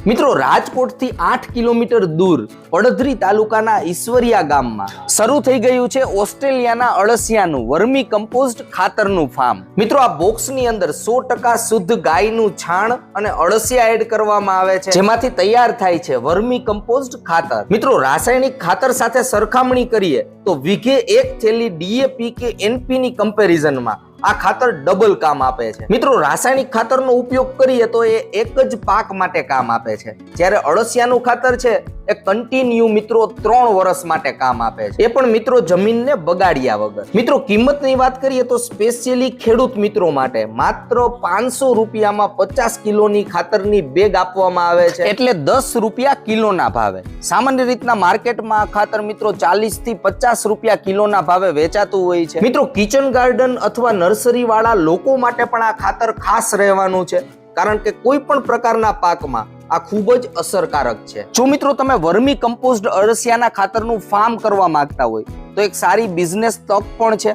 મિત્રો, રાજકોટથી 8 કિલોમીટર દૂર પડધરી તાલુકાના ઈશ્વરિયા ગામમાં શરૂ થઈ ગયું છે ઓસ્ટ્રેલિયાના અળસિયાનું વર્મી કમ્પોસ્ટ ખાતરનું ફાર્મ. મિત્રો, આ બોક્સની અંદર 100% શુદ્ધ ગાયનું છાણ અને અળસિયા એડ કરવામાં આવે છે, જેમાંથી તૈયાર થાય છે વર્મી કમ્પોસ્ટ ખાતર. મિત્રો, રાસાયણિક ખાતર સાથે સરખામણી કરીએ તો વીઘે 1 થેલી ડીએપી કે એનપી ની કમ્પેરિઝનમાં આ ખાતર ડબલ કામ આપે છે. મિત્રો, રાસાયણિક ખાતરનો ઉપયોગ કરીએ તો એ એક જ પાક માટે કામ આપે છે, જ્યારે અળસિયાનું ખાતર છે એ કન્ટિન્યુ મિત્રો 3 વર્ષ માટે કામ આપે છે, એ પણ મિત્રો જમીનને બગાડ્યા વગર. મિત્રો, કિંમતની વાત કરીએ તો સ્પેશિયલી ખેડૂત મિત્રો માટે માત્ર 500 રૂપિયામાં 50 કિલોની ખાતરની બેગ આપવામાં આવે છે, એટલે 10 રૂપિયા કિલોના ભાવે. સામાન્ય રીતના માર્કેટમાં આ ખાતર મિત્રો 40 થી 50 રૂપિયા કિલોના ભાવે વેચાતું હોય છે. મિત્રો, કિચન ગાર્ડન અથવા નર્સરી વાળા લોકો માટે પણ આ ખાતર ખાસ રહેવાનું છે, કારણ કે કોઈ પણ પ્રકારના પાકમાં આ ખૂબ જ અસરકારક છે. જો મિત્રો તમે વર્મી કમ્પોસ્ટ અળસિયાના ખાતરનું ફાર્મ કરવા માંગતા હોય તો એક સારી બિઝનેસ તક પણ છે,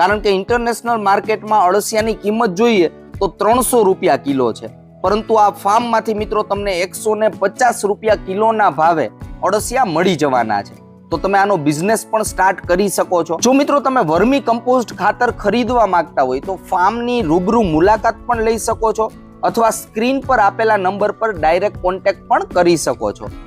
કારણ કે ઇન્ટરનેશનલ માર્કેટમાં અળસિયાની કિંમત જોઈએ તો 300 રૂપિયા કિલો છે, પરંતુ આ ફાર્મમાંથી મિત્રો તમને 150 રૂપિયા કિલોના ભાવે અળસિયા મળી જવાના છે. તો તમે આનો બિઝનેસ પણ સ્ટાર્ટ કરી શકો છો. જો મિત્રો તમે વર્મી કમ્પોસ્ટ ખાતર ખરીદવા માંગતા હોય તો ફાર્મની રૂબરૂ મુલાકાત પણ લઈ શકો છો, અથવા સ્ક્રીન પર આપેલા નંબર પર ડાયરેક્ટ કોન્ટેક્ટ પણ કરી શકો છો.